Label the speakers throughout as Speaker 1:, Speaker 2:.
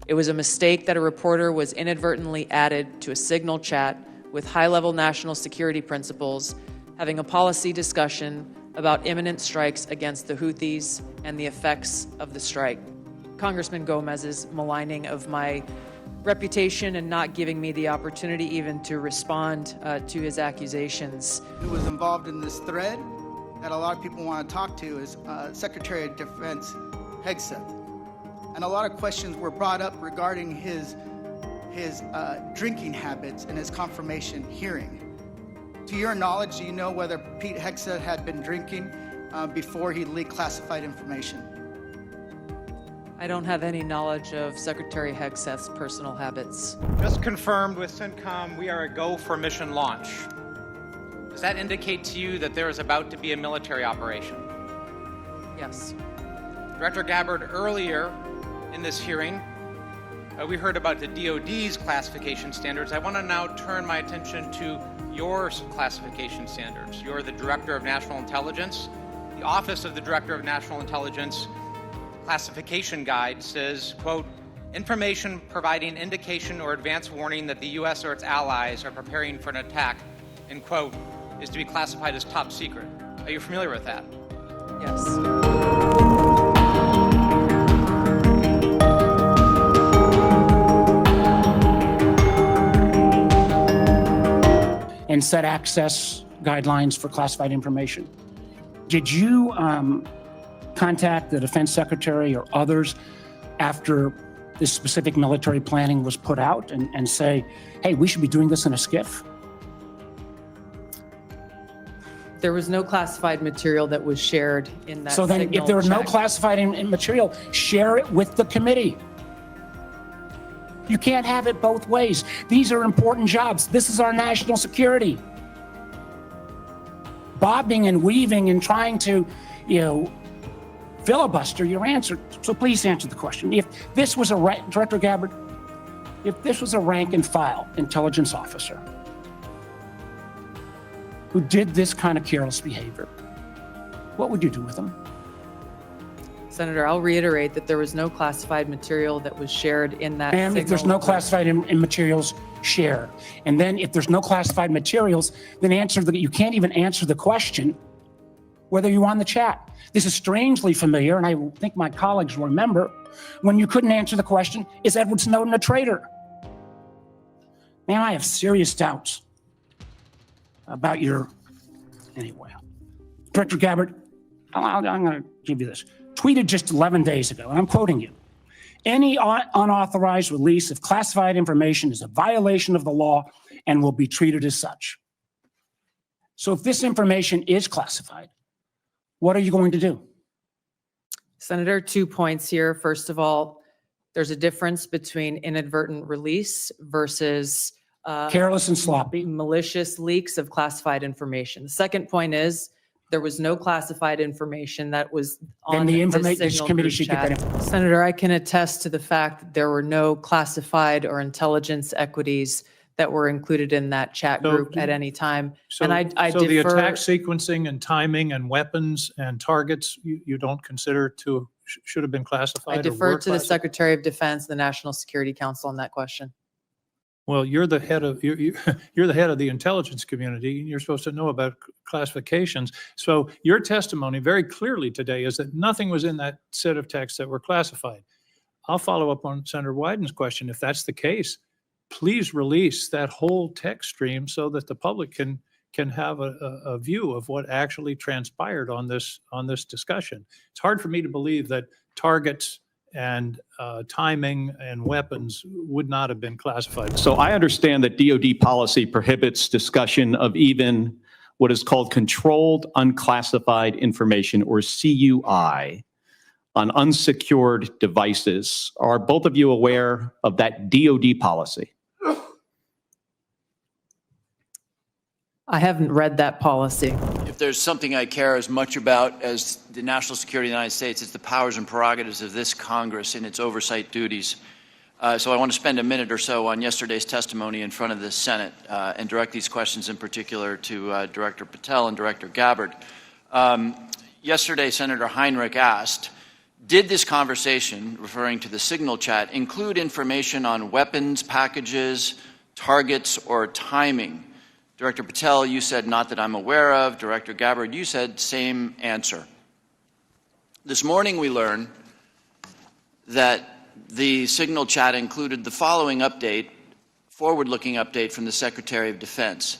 Speaker 1: It was a mistake that a reporter was inadvertently added to a signal chat with high-level national security principals, having a policy discussion about imminent strikes against the Houthis and the effects of the strike. Congressman Gomez's maligning of my reputation and not giving me the opportunity even to respond to his accusations.
Speaker 2: Who was involved in this thread that a lot of people want to talk to is Secretary of Defense Hegseth. And a lot of questions were brought up regarding his drinking habits in his confirmation hearing. To your knowledge, do you know whether Pete Hegseth had been drinking before he leaked classified information?
Speaker 1: I don't have any knowledge of Secretary Hegseth's personal habits.
Speaker 3: Just confirmed with CENTCOM, we are a go for mission launch. Does that indicate to you that there is about to be a military operation?
Speaker 1: Yes.
Speaker 3: Director Gabbard, earlier in this hearing, we heard about the DoD's classification standards. I want to now turn my attention to your classification standards. You're the Director of National Intelligence. The Office of the Director of National Intelligence classification guide says, quote, information providing indication or advance warning that the U.S. or its allies are preparing for an attack, end quote, is to be classified as top secret. Are you familiar with that?
Speaker 1: Yes.
Speaker 4: And set access guidelines for classified information. Did you contact the Defense Secretary or others after this specific military planning was put out and say, hey, we should be doing this in a skiff?
Speaker 1: There was no classified material that was shared in that
Speaker 4: So then
Speaker 1: signal
Speaker 4: if there was no
Speaker 1: check.
Speaker 4: classified material, share it with the committee. You can't have it both ways. These are important jobs. This is our national security. Bobbing and weaving and trying to, filibuster your answer. So please answer the question. If this was Director Gabbard, if this was a rank and file intelligence officer who did this kind of careless behavior, what would you do with them?
Speaker 1: Senator, I'll reiterate that there was no classified material that was shared in that
Speaker 4: And if there's
Speaker 1: signal
Speaker 4: no classified in materials, share. And then if there's no classified materials, then you can't even answer the question whether you're on the chat. This is strangely familiar, and I think my colleagues will remember, when you couldn't answer the question, is Edward Snowden a traitor? Man, I have serious doubts about anyway. Director Gabbard, I'm going to give you this. Tweeted just 11 days ago, and I'm quoting you. Any unauthorized release of classified information is a violation of the law and will be treated as such. So if this information is classified, what are you going to do?
Speaker 1: Senator, 2 points here. First of all, there's a difference between inadvertent release versus
Speaker 4: Careless and sloppy.
Speaker 1: malicious leaks of classified information. The second point is there was no classified information that was on
Speaker 4: This committee should get that information.
Speaker 1: Senator, I can attest to the fact that there were no classified or intelligence equities that were included in that chat group at any time.
Speaker 5: So,
Speaker 1: and I
Speaker 5: so the
Speaker 1: defer,
Speaker 5: attack sequencing and timing and weapons and targets, you don't consider should have been classified?
Speaker 1: I
Speaker 5: or
Speaker 1: defer
Speaker 5: were
Speaker 1: to the
Speaker 5: classified?
Speaker 1: Secretary of Defense, the National Security Council on that question.
Speaker 5: Well, you're the head of you're the head of the intelligence community, and you're supposed to know about classifications. So your testimony very clearly today is that nothing was in that set of texts that were classified. I'll follow up on Senator Wyden's question. If that's the case, please release that whole text stream so that the public can have a view of what actually transpired on this discussion. It's hard for me to believe that targets and timing and weapons would not have been classified.
Speaker 6: So I understand that DoD policy prohibits discussion of even what is called controlled unclassified information, or CUI, on unsecured devices. Are both of you aware of that DoD policy?
Speaker 1: I haven't read that policy.
Speaker 7: If there's something I care as much about as the national security of the United States, it's the powers and prerogatives of this Congress and its oversight duties. So I want to spend a minute or so on yesterday's testimony in front of the Senate and direct these questions in particular to Director Patel and Director Gabbard. Yesterday, Senator Heinrich asked, Did this conversation, referring to the signal chat, include information on weapons, packages, targets, or timing? Director Patel, you said not that I'm aware of. Director Gabbard, you said same answer. This morning we learned that the signal chat included the following update, forward-looking update from the Secretary of Defense.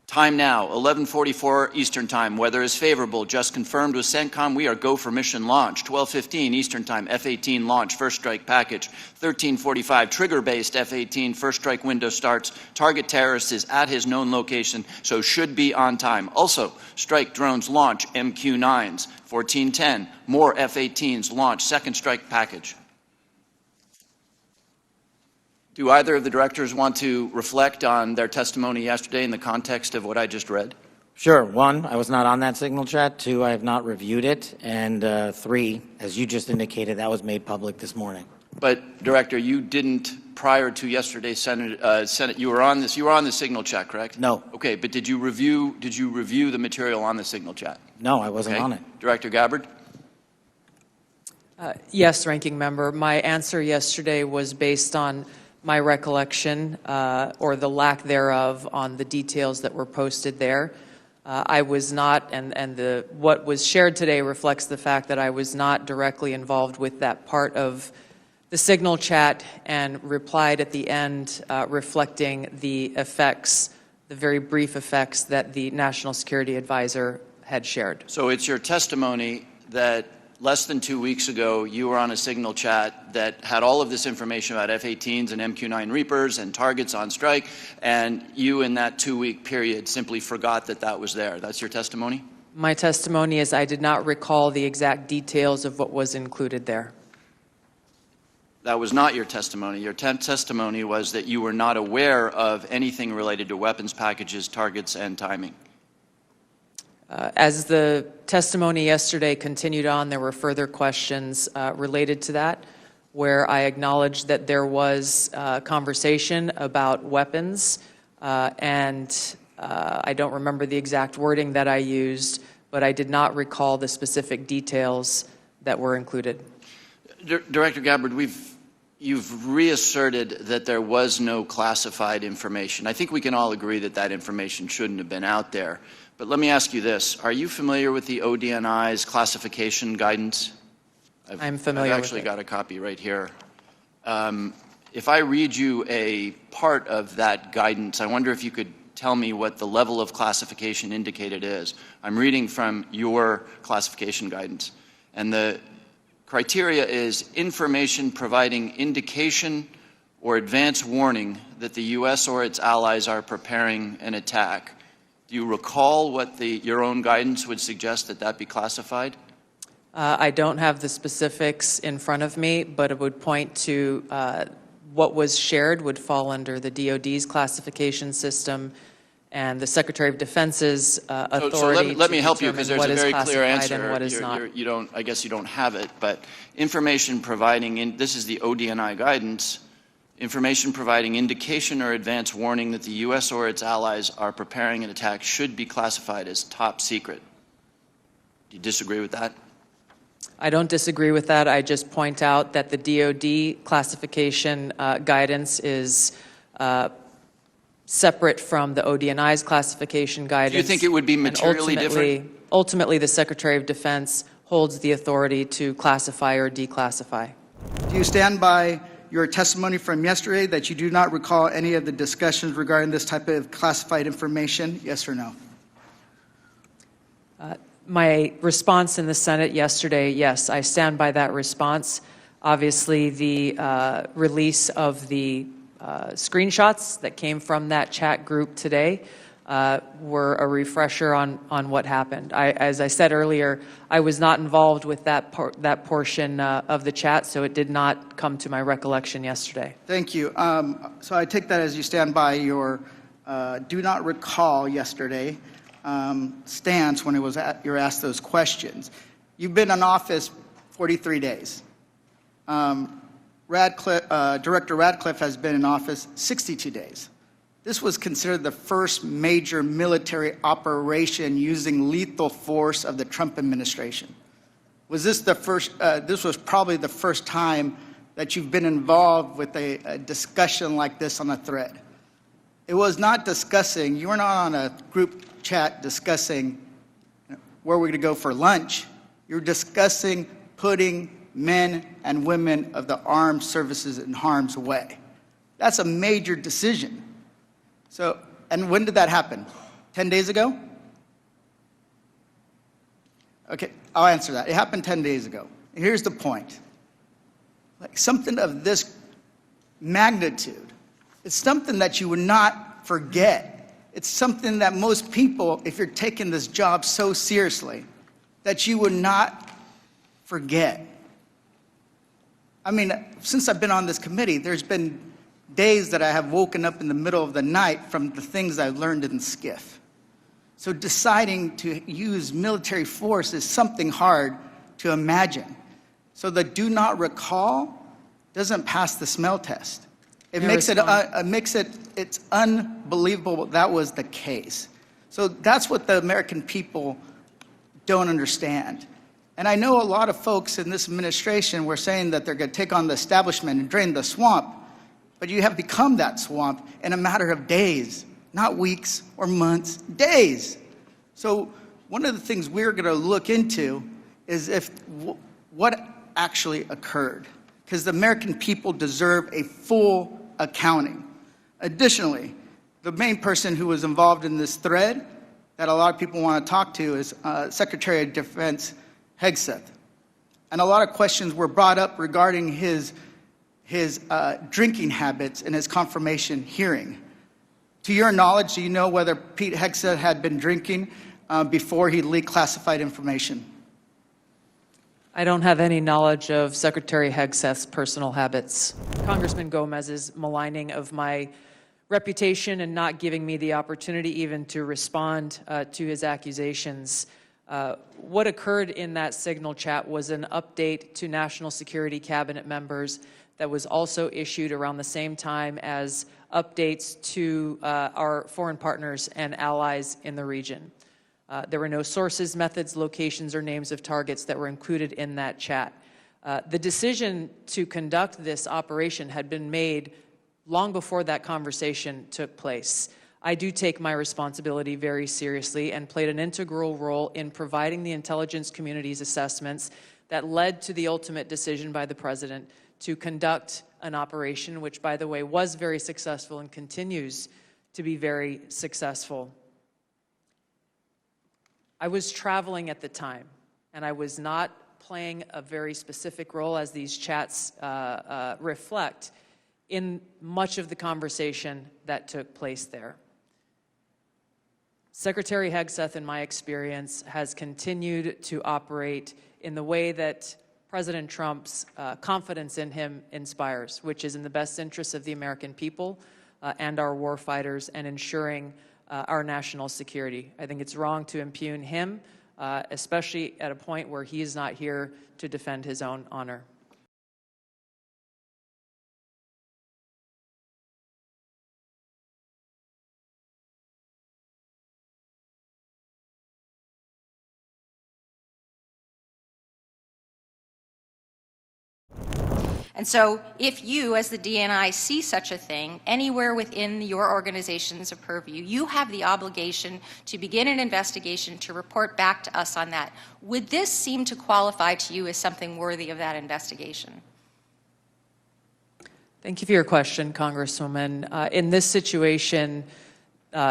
Speaker 7: Time now, 11:44 Eastern Time. Weather is favorable. Just confirmed with CENTCOM. We are go for mission launch. 12:15 Eastern Time. F-18 launch. First strike package. 13:45 trigger-based F-18. First strike window starts. Target terrorist is at his known location, so should be on time. Also, strike drones launch. MQ-9s. 14:10. More F-18s launch. Second strike package. Do either of the directors want to reflect on their testimony yesterday in the context of what I just read?
Speaker 8: Sure. One, I was not on that signal chat. Two, I have not reviewed it. And three, as you just indicated, that was made public this morning.
Speaker 7: But, Director, you didn't, prior to yesterday's Senate, you were on the signal chat, correct?
Speaker 8: No.
Speaker 7: Okay, but did you review the material on the signal chat?
Speaker 8: No, I wasn't on it.
Speaker 7: Director Gabbard?
Speaker 1: Yes, Ranking Member. My answer yesterday was based on my recollection, or the lack thereof, on the details that were posted there. I was not, and what was shared today reflects the fact that I was not directly involved with that part of the signal chat, and replied at the end reflecting the effects, the very brief effects that the National Security Advisor had shared.
Speaker 7: So it's your testimony that less than 2 weeks ago, you were on a signal chat that had all of this information about F-18s and MQ-9 Reapers and targets on strike, and you in that 2-week period simply forgot that that was there. That's your testimony?
Speaker 1: My testimony is I did not recall the exact details of what was included there.
Speaker 7: That was not your testimony. Your testimony was that you were not aware of anything related to weapons packages, targets, and timing.
Speaker 1: As the testimony yesterday continued on, there were further questions related to that, where I acknowledged that there was conversation about weapons, and I don't remember the exact wording that I used, but I did not recall the specific details that were included.
Speaker 7: Director Gabbard, you've reasserted that there was no classified information. I think we can all agree that that information shouldn't have been out there. But let me ask you this. Are you familiar with the ODNI's classification guidance?
Speaker 1: I'm familiar with it.
Speaker 7: I've actually got a copy right here. If I read you a part of that guidance, I wonder if you could tell me what the level of classification indicated is. I'm reading from your classification guidance. And the criteria is information providing indication or advance warning that the U.S. or its allies are preparing an attack. Do you recall what your own guidance would suggest that that be classified?
Speaker 1: I don't have the specifics in front of me, but it would point to what was shared would fall under the DoD's classification system and the Secretary of Defense's authority.
Speaker 7: So let me help you, because there's a very clear answer.
Speaker 1: And what is not.
Speaker 7: I guess you don't have it, but information providing, this is the ODNI guidance, information providing indication or advance warning that the U.S. or its allies are preparing an attack should be classified as top secret. Do you disagree with that?
Speaker 1: I don't disagree with that. I just point out that the DoD classification guidance is separate from the ODNI's classification guidance.
Speaker 7: Do you think it would be materially different?
Speaker 1: Ultimately, the Secretary of Defense holds the authority to classify or declassify.
Speaker 2: Do you stand by your testimony from yesterday that you do not recall any of the discussions regarding this type of classified information? Yes or no?
Speaker 1: My response in the Senate yesterday, yes, I stand by that response. Obviously, the release of the screenshots that came from that chat group today were a refresher on what happened. As I said earlier, I was not involved with that portion of the chat, so it did not come to my recollection yesterday.
Speaker 2: Thank you. So I take that as you stand by your do not recall yesterday stance when you're asked those questions. You've been in office 43 days. Director Radcliffe has been in office 62 days. This was considered the first major military operation using lethal force of the Trump administration. Was this the first, this was probably the first time that you've been involved with a discussion like this on a thread. It was not discussing, you were not on a group chat discussing where we're going to go for lunch. You're discussing putting men and women of the armed services in harm's way. That's a major decision. So, and when did that happen? 10 days ago? Okay, I'll answer that. It happened 10 days ago. Here's the point. Like something of this magnitude, it's something that you would not forget. It's something that most people, if you're taking this job so seriously, that you would not forget. I mean, since I've been on this committee, there's been days that I have woken up in the middle of the night from the things I've learned in SCIF. So deciding to use military force is something hard to imagine. So the do not recall doesn't pass the smell test. It makes it's unbelievable that was the case. So that's what the American people don't understand. And I know a lot of folks in this administration were saying that they're going to take on the establishment and drain the swamp, but you have become that swamp in a matter of days, not weeks or months, days. So one of the things we're going to look into is what actually occurred, because the American people deserve a full accounting. Additionally, the main person who was involved in this thread that a lot of people want to talk to is Secretary of Defense Hegseth. And a lot of questions were brought up regarding his drinking habits in his confirmation hearing. To your knowledge, do you know whether Pete Hegseth had been drinking before he leaked classified information?
Speaker 1: I don't have any knowledge of Secretary Hegseth's personal habits. Congressman Gomez's maligning of my reputation and not giving me the opportunity even to respond to his accusations. What occurred in that signal chat was an update to national security cabinet members that was also issued around the same time as updates to our foreign partners and allies in the region. There were no sources, methods, locations, or names of targets that were included in that chat. The decision to conduct this operation had been made long before that conversation took place. I do take my responsibility very seriously and played an integral role in providing the intelligence community's assessments that led to the ultimate decision by the President to conduct an operation, which, by the way, was very successful and continues to be very successful. I was traveling at the time, and I was not playing a very specific role, as these chats reflect, in much of the conversation that took place there. Secretary Hegseth, in my experience, has continued to operate in the way that President Trump's confidence in him inspires, which is in the best interests of the American people and our war fighters and ensuring our national security. I think it's wrong to impugn him, especially at a point where he is not here to defend his own honor.
Speaker 9: And so if you, as the DNI, see such a thing anywhere within your organization's purview, you have the obligation to begin an investigation to report back to us on that. Would this seem to qualify to you as something worthy of that investigation?
Speaker 1: Thank you for your question, Congresswoman. In this situation,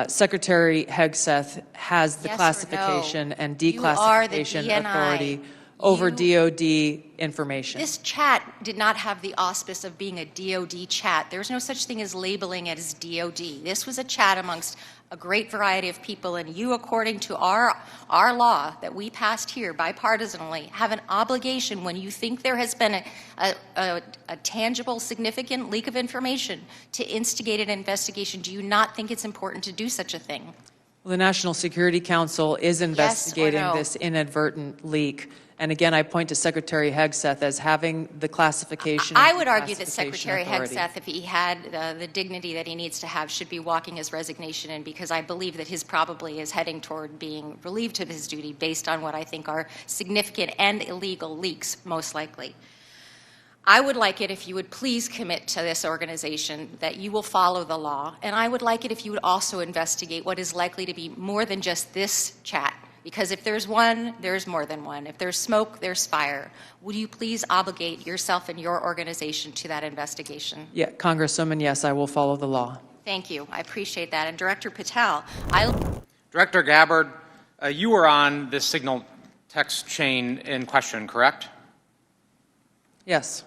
Speaker 1: Secretary Hegseth has the
Speaker 9: Yes or
Speaker 1: classification
Speaker 9: no?
Speaker 1: and
Speaker 9: You are the
Speaker 1: declassification
Speaker 9: DNI.
Speaker 1: authority over DOD information.
Speaker 9: This chat did not have the auspice of being a DOD chat. There's no such thing as labeling it as DOD. This was a chat amongst a great variety of people, and you, according to our law that we passed here bipartisanly, have an obligation when you think there has been a tangible, significant leak of information to instigate an investigation. Do you not think it's important to do such a thing?
Speaker 1: Well, the National Security Council is investigating
Speaker 9: no?
Speaker 1: this inadvertent leak, And again, I point to Secretary Hegseth as having the classification.
Speaker 9: I
Speaker 1: and
Speaker 9: would argue that
Speaker 1: classification
Speaker 9: Secretary
Speaker 1: authority.
Speaker 9: Hegseth, if he had the dignity that he needs to have, should be walking his resignation in, because I believe that his probably is heading toward being relieved of his duty based on what I think are significant and illegal leaks, most likely. I would like it if you would please commit to this organization that you will follow the law, and I would like it if you would also investigate what is likely to be more than just this chat. Because if there's one, there's more than one. If there's smoke, there's fire. Would you please obligate yourself and your organization to that investigation?
Speaker 1: Yeah, Congresswoman, yes, I will follow the law.
Speaker 9: Thank you. I appreciate that. And Director Patel,
Speaker 3: Director Gabbard, you were on this signal text chain in question, correct?
Speaker 1: Yes,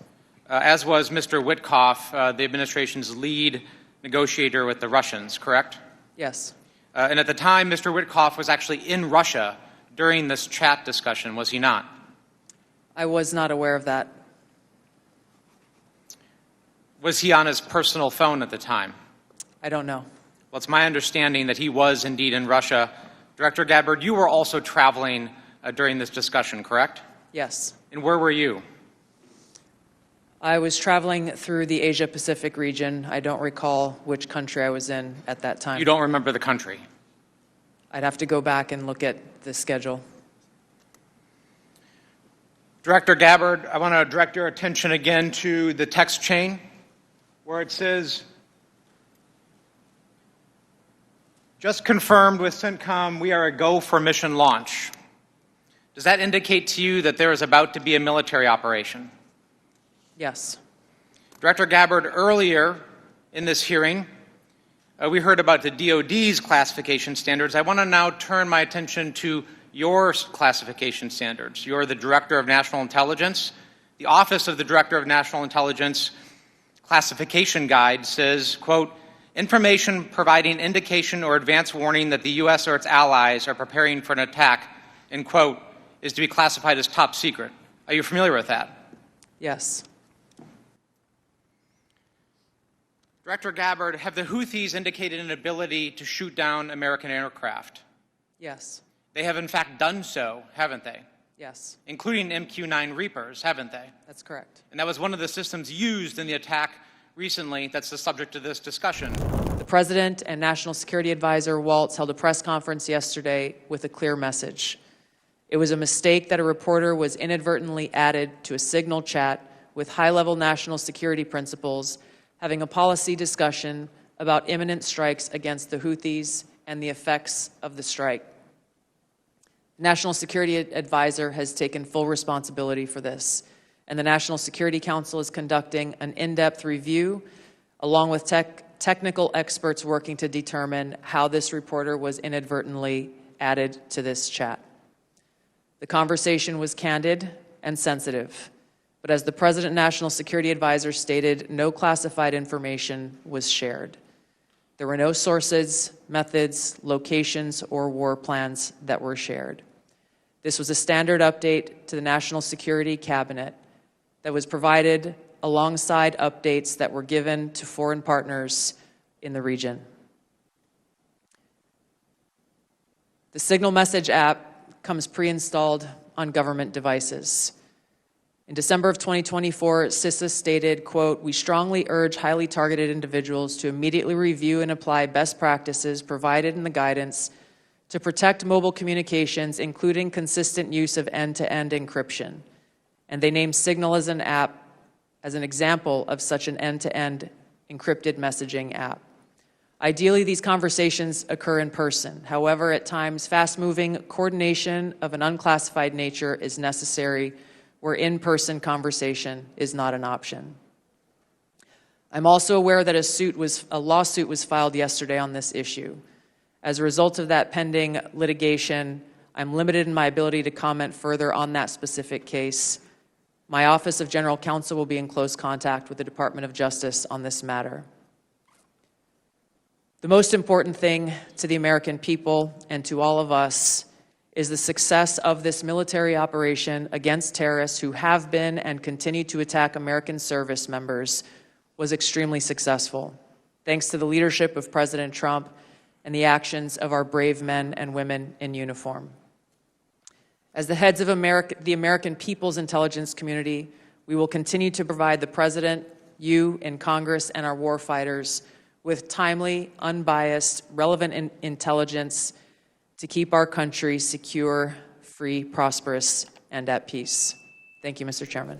Speaker 3: As was Mr. Witkoff, the administration's lead negotiator with the Russians, correct?
Speaker 1: yes,
Speaker 3: And at the time, Mr. Witkoff was actually in Russia during this chat discussion, was he not?
Speaker 1: I was not aware of that.
Speaker 3: Was he on his personal phone at the time?
Speaker 1: I don't know.
Speaker 3: Well, it's my understanding that he was indeed in Russia. Director Gabbard, you were also traveling during this discussion, correct?
Speaker 1: Yes.
Speaker 3: And where were you?
Speaker 1: I was traveling through the Asia-Pacific region. I don't recall which country I was in at that time.
Speaker 3: You don't remember the country?
Speaker 1: I'd have to go back and look at the schedule.
Speaker 3: Director Gabbard, I want to direct your attention again to the text chain where it says, just confirmed with CENTCOM, we are a go for mission launch. Does that indicate to you that there is about to be a military operation?
Speaker 1: Yes.
Speaker 3: Director Gabbard, earlier in this hearing, we heard about the DoD's classification standards. I want to now turn my attention to your classification standards. You're the Director of National Intelligence. The Office of the Director of National Intelligence classification guide says, quote, information providing indication or advance warning that the U.S. or its allies are preparing for an attack, end quote, is to be classified as top secret. Are you familiar with that?
Speaker 1: Yes.
Speaker 3: Director Gabbard, have the Houthis indicated an ability to shoot down American aircraft?
Speaker 1: Yes.
Speaker 3: They have in fact done so, haven't they?
Speaker 1: Yes.
Speaker 3: Including MQ-9 Reapers, haven't they?
Speaker 1: That's correct.
Speaker 3: And that was one of the systems used in the attack recently that's the subject of this discussion.
Speaker 1: The President and National Security Advisor Waltz held a press conference yesterday with a clear message. It was a mistake that a reporter was inadvertently added to a signal chat with high-level national security principals having a policy discussion about imminent strikes against the Houthis and the effects of the strike. The National Security Advisor has taken full responsibility for this, and the National Security Council is conducting an in-depth review along with technical experts working to determine how this reporter was inadvertently added to this chat. The conversation was candid and sensitive, but as the President and National Security Advisor stated, no classified information was shared. There were no sources, methods, locations, or war plans that were shared. This was a standard update to the National Security Cabinet that was provided alongside updates that were given to foreign partners in the region. The Signal Message app comes pre-installed on government devices. In December of 2024, CISA stated, quote, we strongly urge highly targeted individuals to immediately review and apply best practices provided in the guidance to protect mobile communications, including consistent use of end-to-end encryption. And they named Signal as an app as an example of such an end-to-end encrypted messaging app. Ideally, these conversations occur in person. However, at times, fast-moving coordination of an unclassified nature is necessary where in-person conversation is not an option. I'm also aware that a lawsuit was filed yesterday on this issue. As a result of that pending litigation, I'm limited in my ability to comment further on that specific case. My Office of General Counsel will be in close contact with the Department of Justice on this matter. The most important thing to the American people and to all of us is the success of this military operation against terrorists who have been and continue to attack American service members was extremely successful, thanks to the leadership of President Trump and the actions of our brave men and women in uniform. As the heads of the American people's intelligence community, we will continue to provide the President, you in Congress, and our warfighters with timely, unbiased, relevant intelligence to keep our country secure, free, prosperous, and at peace. Thank you, Mr. Chairman.